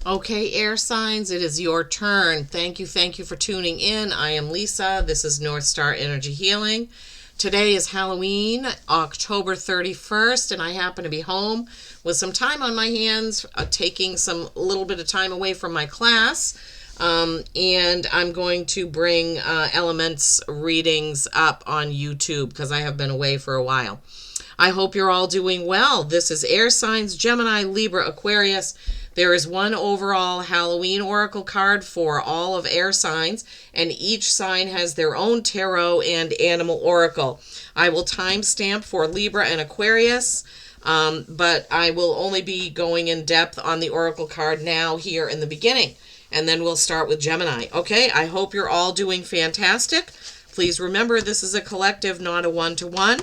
Okay, air signs, it is your turn. Thank you for tuning in. I am Lisa. This is North Star Energy Healing. Today is Halloween, October 31st, and I happen to be home with some time on my hands, taking some little bit of time away from my class. And I'm going to bring elements readings up on YouTube because I have been away for a while. I hope you're all doing well. This is air signs, Gemini, Libra, Aquarius. There is one overall Halloween oracle card for all of air signs, and each sign has their own tarot and animal oracle. I will timestamp for Libra and Aquarius, but I will only be going in depth on the oracle card now here in the beginning, and then we'll start with Gemini. Okay, I hope you're all doing fantastic. Please remember, this is a collective, not a one-to-one.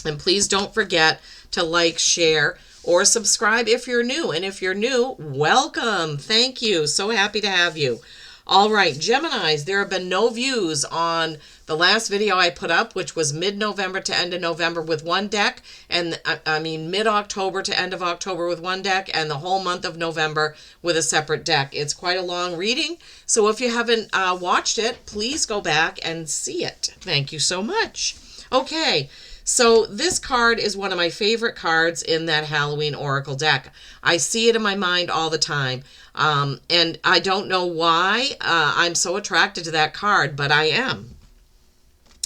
And please don't forget to like, share, or subscribe if you're new. And if you're new, welcome. Thank you. So happy to have you. All right, Geminis, there have been no views on the last video I put up, which was mid-November to end of November with one deck, and mid-October to end of October with one deck, and the whole month of November with a separate deck. It's quite a long reading, so if you haven't watched it, please go back and see it. Thank you so much. Okay. So this card is one of my favorite cards in that Halloween Oracle deck. I see it in my mind all the time. And I don't know why I'm so attracted to that card, but I am.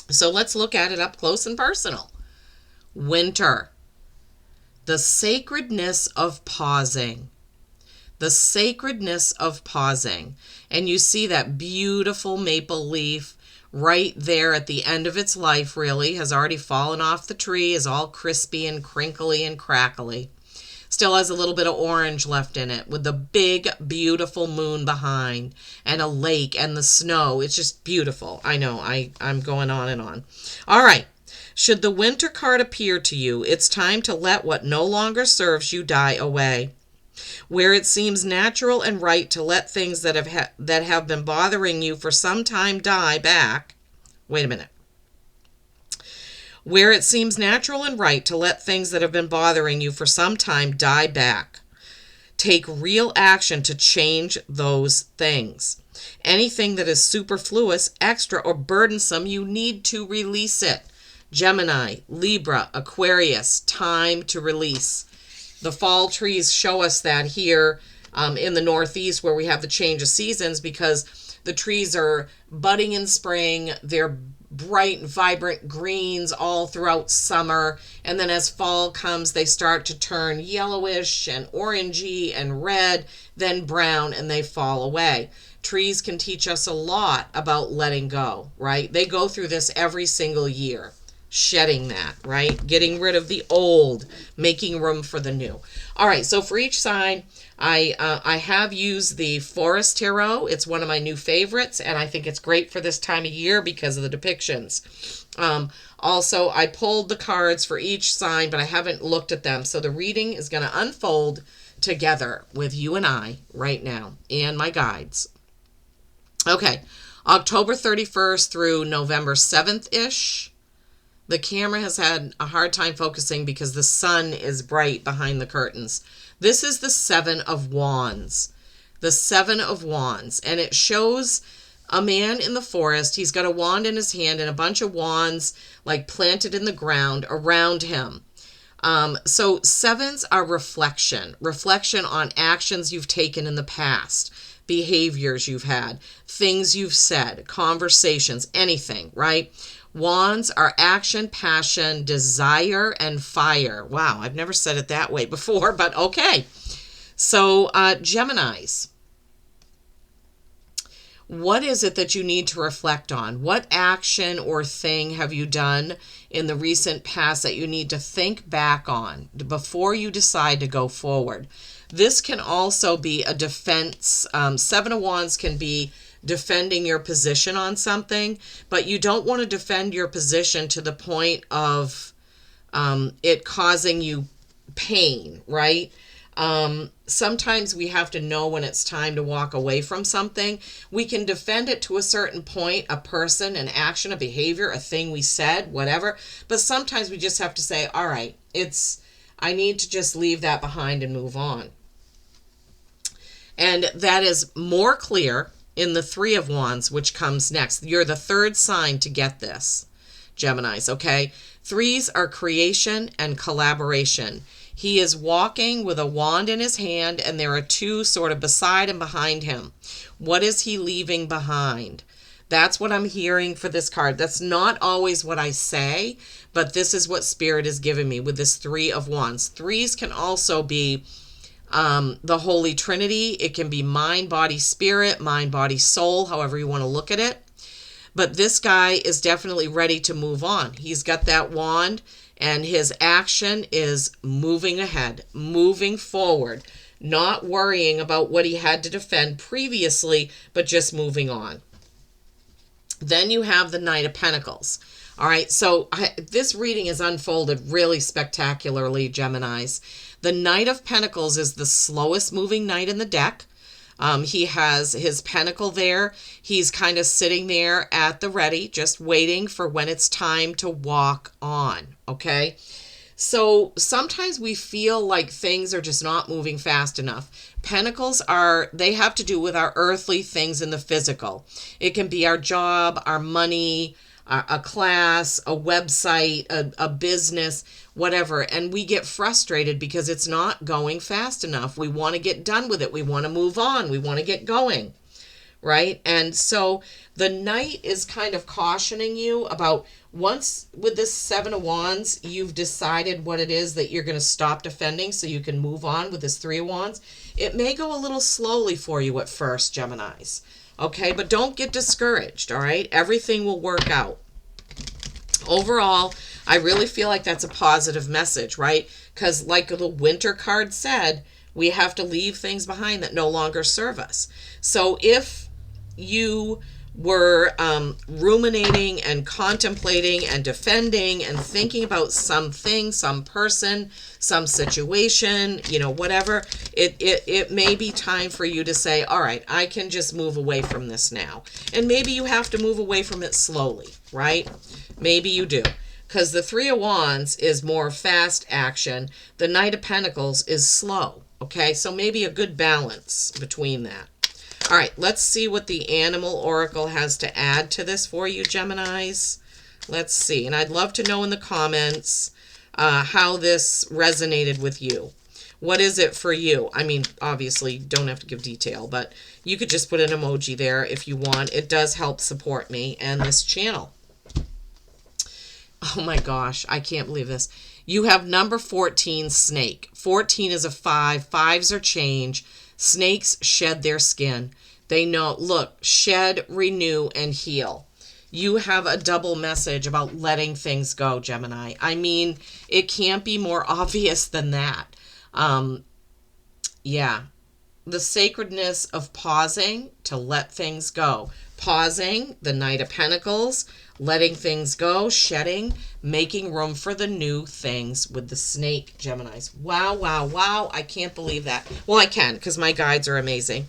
So let's look at it up close and personal. Winter. The sacredness of pausing. The sacredness of pausing. And you see that beautiful maple leaf right there at the end of its life, really, has already fallen off the tree, is all crispy and crinkly and crackly. Still has a little bit of orange left in it with the big, beautiful moon behind and a lake and the snow. It's just beautiful. I know, I'm going on and on. All right. Should the winter card appear to you, it's time to let what no longer serves you die away. Where it seems natural and right to let things that have been bothering you for some time die back. Wait a minute. Where it seems natural and right to let things that have been bothering you for some time die back. Take real action to change those things. Anything that is superfluous, extra, or burdensome, you need to release it. Gemini, Libra, Aquarius, time to release. The fall trees show us that here in the Northeast, where we have the change of seasons, because the trees are budding in spring. They're bright and vibrant greens all throughout summer. And then as fall comes, they start to turn yellowish and orangey and red, then brown, and they fall away. Trees can teach us a lot about letting go, right? They go through this every single year. Shedding that, right? Getting rid of the old, making room for the new. All right, so for each sign, I have used the Forest Tarot. It's one of my new favorites, and I think it's great for this time of year because of the depictions. Also, I pulled the cards for each sign, but I haven't looked at them. So the reading is going to unfold together with you and I right now, and my guides. Okay, October 31st through November 7th-ish. The camera has had a hard time focusing because the sun is bright behind the curtains. This is the Seven of Wands. The Seven of Wands. And it shows a man in the forest. He's got a wand in his hand and a bunch of wands like planted in the ground around him. So sevens are reflection. Reflection on actions you've taken in the past. Behaviors you've had. Things you've said. Conversations. Anything, right? Wands are action, passion, desire, and fire. Wow, I've never said it that way before, but okay. So, Geminis, what is it that you need to reflect on? What action or thing have you done in the recent past that you need to think back on before you decide to go forward? This can also be a defense. Seven of Wands can be defending your position on something, but you don't want to defend your position to the point of it causing you pain, right? Sometimes we have to know when it's time to walk away from something. We can defend it to a certain point, a person, an action, a behavior, a thing we said, whatever. But sometimes we just have to say, all right, I need to just leave that behind and move on. And that is more clear in the Three of Wands, which comes next. You're the third sign to get this, Geminis, okay? Threes are creation and collaboration. He is walking with a wand in his hand, and there are two sort of beside and behind him. What is he leaving behind? That's what I'm hearing for this card. That's not always what I say, but this is what Spirit is giving me with this Three of Wands. Threes can also be the Holy Trinity. It can be mind, body, spirit, mind, body, soul, however you want to look at it. But this guy is definitely ready to move on. He's got that wand, and his action is moving ahead, moving forward, not worrying about what he had to defend previously, but just moving on. Then you have the Knight of Pentacles. All right, so this reading is unfolded really spectacularly, Geminis. The Knight of Pentacles is the slowest moving knight in the deck. He has his pentacle there. He's kind of sitting there at the ready, just waiting for when it's time to walk on, okay? So sometimes we feel like things are just not moving fast enough. Pentacles they have to do with our earthly things in the physical. It can be our job, our money, a class, a website, a business, whatever. And we get frustrated because it's not going fast enough. We want to get done with it. We want to move on. We want to get going, right? And so the Knight is kind of cautioning you about, once with this Seven of Wands, you've decided what it is that you're going to stop defending so you can move on with this Three of Wands. It may go a little slowly for you at first, Geminis. Okay, but don't get discouraged, all right? Everything will work out. Overall, I really feel like that's a positive message, right? Because like the Winter card said, we have to leave things behind that no longer serve us. So if you were ruminating and contemplating and defending and thinking about something, some person, some situation, whatever, it may be time for you to say, all right, I can just move away from this now. And maybe you have to move away from it slowly, right? Maybe you do. Because the Three of Wands is more fast action. The Knight of Pentacles is slow, okay? So maybe a good balance between that. All right, let's see what the Animal Oracle has to add to this for you, Geminis. Let's see. And I'd love to know in the comments how this resonated with you. What is it for you? I mean, obviously, you don't have to give detail, but you could just put an emoji there if you want. It does help support me and this channel. Oh my gosh, I can't believe this. You have number 14, Snake. 14 is a 5. 5s are change. Snakes shed their skin. They know, look, shed, renew, and heal. You have a double message about letting things go, Gemini. I mean, it can't be more obvious than that. Yeah. The sacredness of pausing to let things go. Pausing, the Knight of Pentacles, letting things go, shedding, making room for the new things with the Snake, Geminis. Wow, wow, wow. I can't believe that. Well, I can, because my guides are amazing.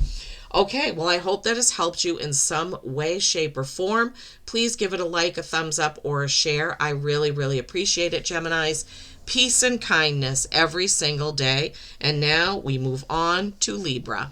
Okay, well, I hope that has helped you in some way, shape, or form. Please give it a like, a thumbs up, or a share. I really, really appreciate it, Geminis. Peace and kindness every single day. And now we move on to Libra.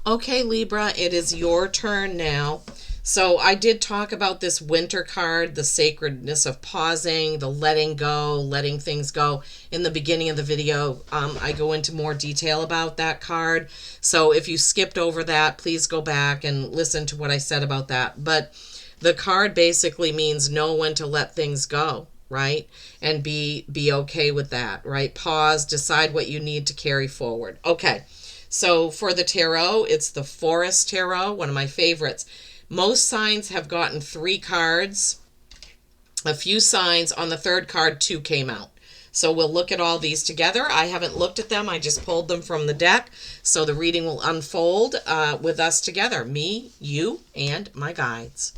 Okay, Libra, it is your turn now. So I did talk about this Winter card, the sacredness of pausing, the letting go, letting things go. In the beginning of the video, I go into more detail about that card. So if you skipped over that, please go back and listen to what I said about that. But the card basically means know when to let things go, right? And be okay with that, right? Pause, decide what you need to carry forward. Okay, so for the tarot, it's the Forest Tarot, one of my favorites. Most signs have gotten 3 cards. A few signs, on the 3rd card, 2 came out. So we'll look at all these together. I haven't looked at them. I just pulled them from the deck. So the reading will unfold with us together. Me, you, and my guides.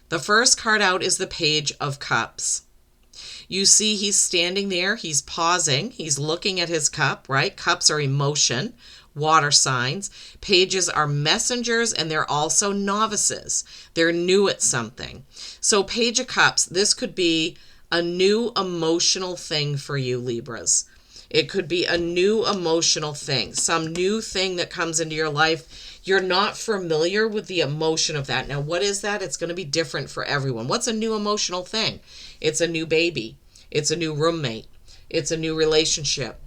The first card out is the Page of Cups. You see he's standing there. He's pausing. He's looking at his cup, right? Cups are emotion. Water signs. Pages are messengers, and they're also novices. They're new at something. So Page of Cups, this could be a new emotional thing for you, Libras. It could be a new emotional thing, some new thing that comes into your life. You're not familiar with the emotion of that. Now, what is that? It's going to be different for everyone. What's a new emotional thing? It's a new baby. It's a new roommate. It's a new relationship.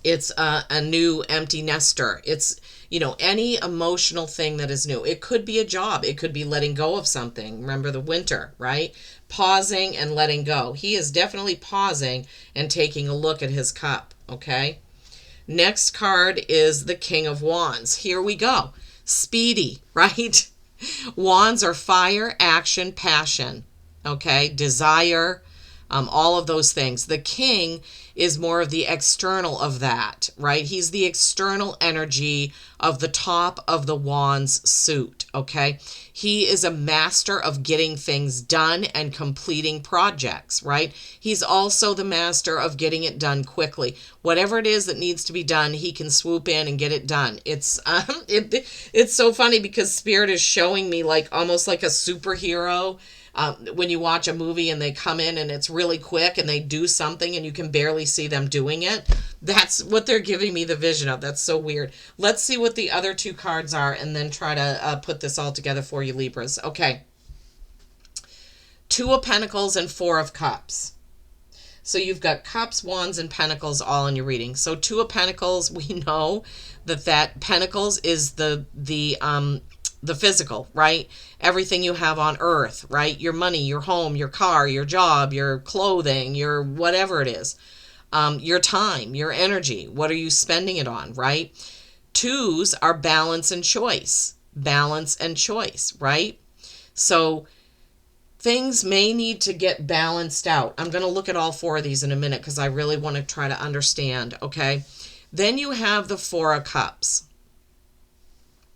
It's a new empty nester. It's, any emotional thing that is new. It could be a job. It could be letting go of something. Remember the winter, right? Pausing and letting go. He is definitely pausing and taking a look at his cup, okay? Next card is the King of Wands. Here we go. Speedy, right? Wands are fire, action, passion, okay? Desire, all of those things. The King is more of the external of that, right? He's the external energy of the top of the Wands suit, okay? He is a master of getting things done and completing projects, right? He's also the master of getting it done quickly. Whatever it is that needs to be done, he can swoop in and get it done. It's so funny because Spirit is showing me like almost like a superhero. When you watch a movie and they come in and it's really quick and they do something and you can barely see them doing it. That's what they're giving me the vision of. That's so weird. Let's see what the other two cards are and then try to put this all together for you, Libras. Okay. Two of Pentacles and Four of Cups. So you've got Cups, Wands, and Pentacles all in your reading. So Two of Pentacles, we know that Pentacles is the physical, right? Everything you have on earth, right? Your money, your home, your car, your job, your clothing, your whatever it is. Your time, your energy. What are you spending it on, right? Twos are balance and choice. Balance and choice, right? So things may need to get balanced out. I'm going to look at all four of these in a minute because I really want to try to understand, okay? Then you have the Four of Cups.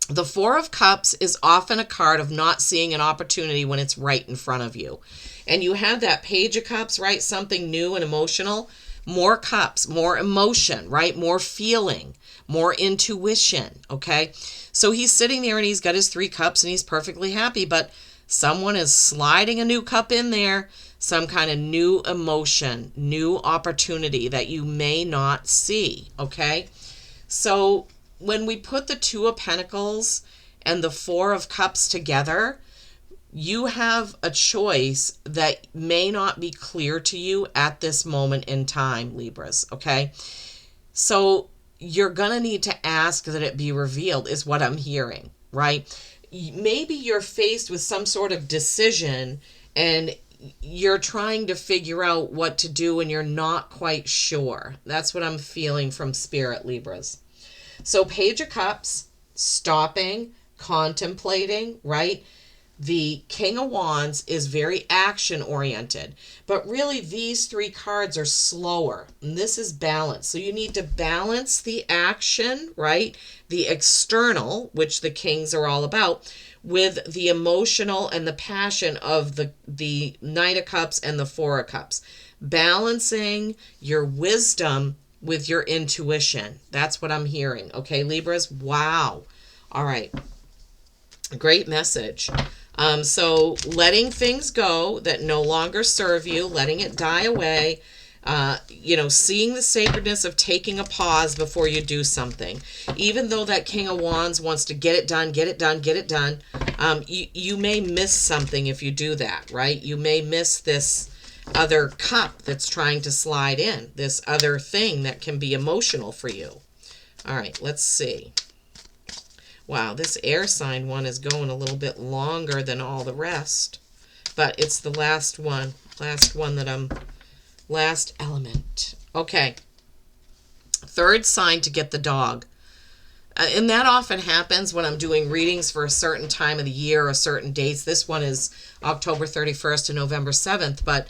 The Four of Cups is often a card of not seeing an opportunity when it's right in front of you. And you have that Page of Cups, right? Something new and emotional. More cups, more emotion, right? More feeling, more intuition, okay? So he's sitting there and he's got his 3 cups and he's perfectly happy, but someone is sliding a new cup in there, some kind of new emotion, new opportunity that you may not see, okay? So when we put the Two of Pentacles and the Four of Cups together, you have a choice that may not be clear to you at this moment in time, Libras, okay? So you're going to need to ask that it be revealed is what I'm hearing, right? Maybe you're faced with some sort of decision and you're trying to figure out what to do and you're not quite sure. That's what I'm feeling from Spirit, Libras. So Page of Cups, stopping, contemplating, right? The King of Wands is very action-oriented, but really these 3 cards are slower, and this is balance. So you need to balance the action, right? The external, which the Kings are all about, with the emotional and the passion of the Knight of Cups and the Four of Cups. Balancing your wisdom with your intuition. That's what I'm hearing. Okay, Libras? Wow. All right. Great message. So letting things go that no longer serve you, letting it die away, seeing the sacredness of taking a pause before you do something. Even though that King of Wands wants to get it done, you may miss something if you do that, right? You may miss this other cup that's trying to slide in, this other thing that can be emotional for you. All right, let's see. Wow, this air sign one is going a little bit longer than all the rest, but it's the last one last element. Okay, third sign to get the dog. And that often happens when I'm doing readings for a certain time of the year or certain dates. This one is October 31st to November 7th, but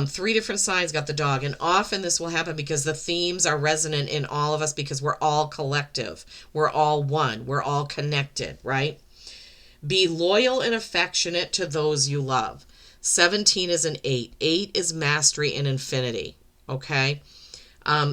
3 different signs got the dog. And often this will happen because the themes are resonant in all of us because we're all collective. We're all one. We're all connected, right? Be loyal and affectionate to those you love. 17 is an 8. 8 is mastery and infinity, okay?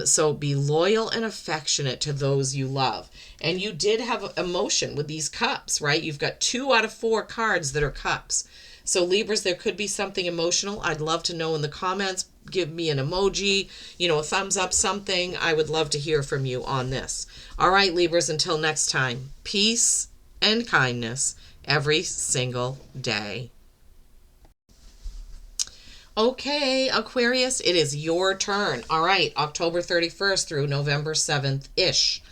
So be loyal and affectionate to those you love. And you did have emotion with these cups, right? You've got 2 out of 4 cards that are cups. So Libras, there could be something emotional. I'd love to know in the comments. Give me an emoji, a thumbs up, something. I would love to hear from you on this. All right, Libras, until next time, peace and kindness every single day. Okay, Aquarius, it is your turn. All right, October 31st through November 7th-ish.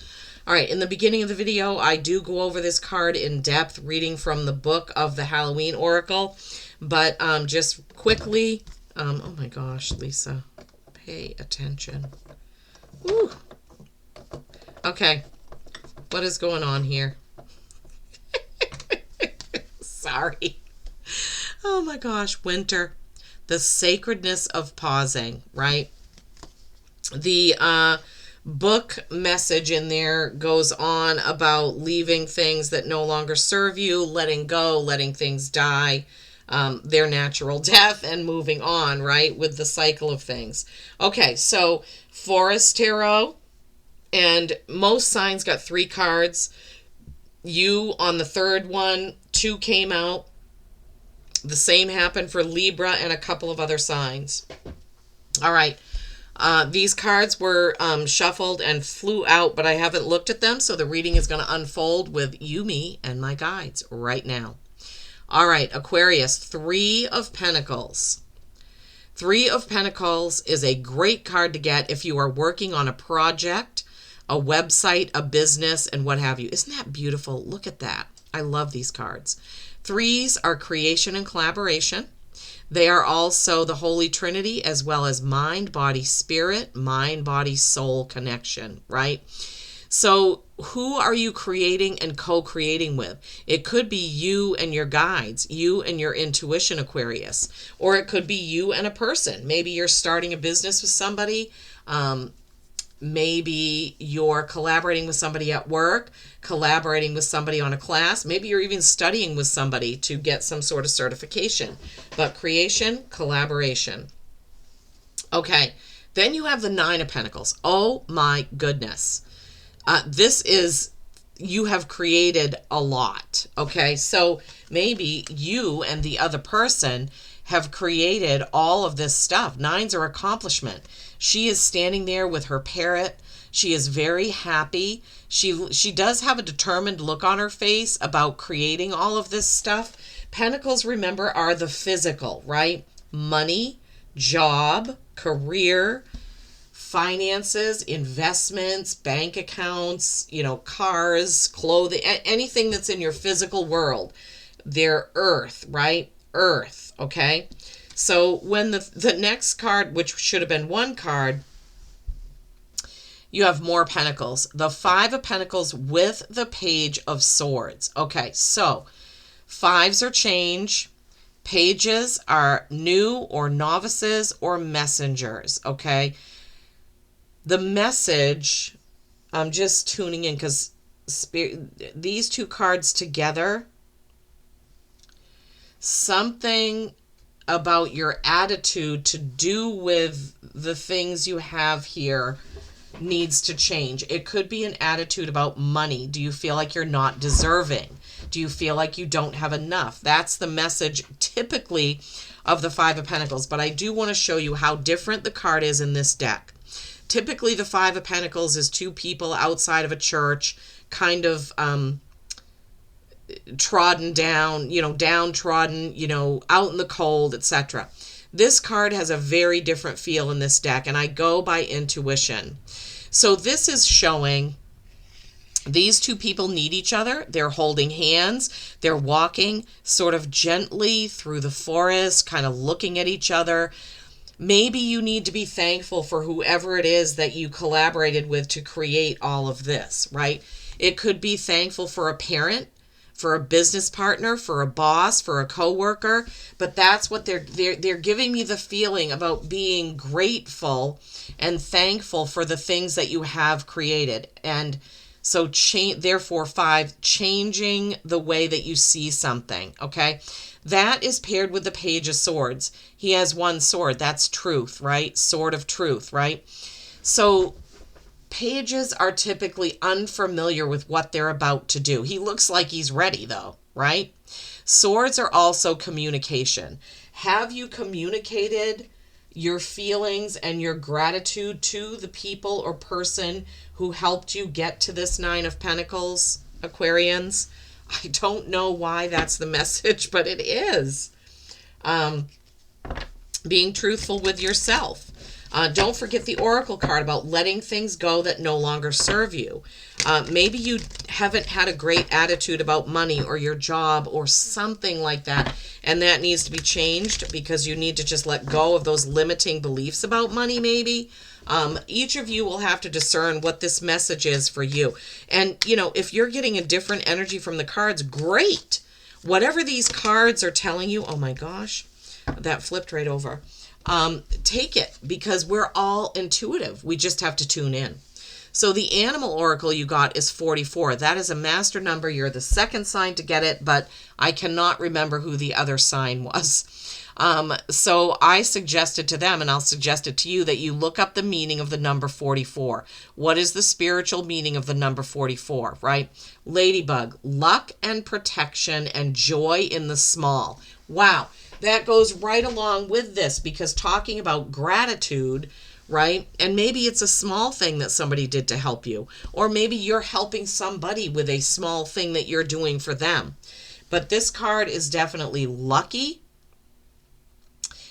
All right, in the beginning of the video, I do go over this card in depth, reading from the book of the Halloween Oracle. But just quickly, oh my gosh, Lisa, pay attention. Woo. Okay, what is going on here? Sorry. Oh my gosh, winter. The sacredness of pausing, right? The book message in there goes on about leaving things that no longer serve you, letting go, letting things die, their natural death, and moving on, right, with the cycle of things. Okay, so Forest Tarot, and most signs got 3 cards. You, on the third one, 2 came out. The same happened for Libra and a couple of other signs. All right. These cards were shuffled and flew out, but I haven't looked at them, so the reading is going to unfold with you, me, and my guides right now. All right, Aquarius, 3 of Pentacles. 3 of Pentacles is a great card to get if you are working on a project, a website, a business, and what have you. Isn't that beautiful? Look at that. I love these cards. 3s are creation and collaboration. They are also the Holy Trinity, as well as mind, body, spirit, mind, body, soul connection, right? So who are you creating and co-creating with? It could be you and your guides, you and your intuition, Aquarius, or it could be you and a person. Maybe you're starting a business with somebody. Maybe you're collaborating with somebody at work, collaborating with somebody on a class. Maybe you're even studying with somebody to get some sort of certification. But creation, collaboration. Okay, then you have the 9 of Pentacles. Oh my goodness. This is, you have created a lot. Okay, so maybe you and the other person have created all of this stuff. 9s are accomplishment. She is standing there with her parrot. She is very happy. She does have a determined look on her face about creating all of this stuff. Pentacles, remember, are the physical, right? Money, job, career, finances, investments, bank accounts, cars, clothing, anything that's in your physical world. They're earth, right? Earth, okay? So when the next card, which should have been 1 card, you have more Pentacles. The 5 of Pentacles with the Page of Swords. Okay, so 5s are change. Pages are new or novices or messengers, okay? The message, I'm just tuning in because these 2 cards together, something about your attitude to do with the things you have here needs to change. It could be an attitude about money. Do you feel like you're not deserving? Do you feel like you don't have enough? That's the message typically of the 5 of Pentacles. But I do want to show you how different the card is in this deck. Typically, the 5 of Pentacles is 2 people outside of a church, kind of trodden down, downtrodden, out in the cold, etc. This card has a very different feel in this deck, and I go by intuition. So this is showing these 2 people need each other. They're holding hands. They're walking sort of gently through the forest, kind of looking at each other. Maybe you need to be thankful for whoever it is that you collaborated with to create all of this, right? It could be thankful for a parent, for a business partner, for a boss, for a coworker, but that's what they're giving me the feeling about being grateful and thankful for the things that you have created. And so therefore 5, changing the way that you see something, okay? That is paired with the Page of Swords. He has 1 sword. That's truth, right? Sword of truth, right? So pages are typically unfamiliar with what they're about to do. He looks like he's ready, though, right? Swords are also communication. Have you communicated your feelings and your gratitude to the people or person who helped you get to this Nine of Pentacles, Aquarians? I don't know why that's the message, but it is. Being truthful with yourself. Don't forget the Oracle card about letting things go that no longer serve you. Maybe you haven't had a great attitude about money or your job or something like that, and that needs to be changed because you need to just let go of those limiting beliefs about money, maybe. Each of you will have to discern what this message is for you. And, if you're getting a different energy from the cards, great. Whatever these cards are telling you, oh my gosh, that flipped right over. Take it, because we're all intuitive. We just have to tune in. So the animal oracle you got is 44. That is a master number. You're the second sign to get it, but I cannot remember who the other sign was. So I suggested to them, and I'll suggest it to you, that you look up the meaning of the number 44. What is the spiritual meaning of the number 44, right? Ladybug, luck and protection and joy in the small. Wow. That goes right along with this, because talking about gratitude, right? And maybe it's a small thing that somebody did to help you, or maybe you're helping somebody with a small thing that you're doing for them. But this card is definitely lucky.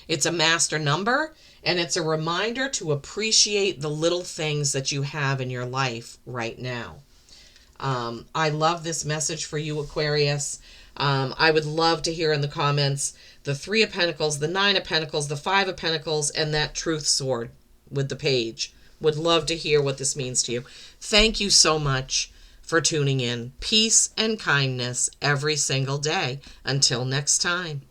It's a master number, and it's a reminder to appreciate the little things that you have in your life right now. I love this message for you, Aquarius. I would love to hear in the comments the 3 of Pentacles, the 9 of Pentacles, the 5 of Pentacles, and that truth sword with the page. Would love to hear what this means to you. Thank you so much for tuning in. Peace and kindness every single day. Until next time.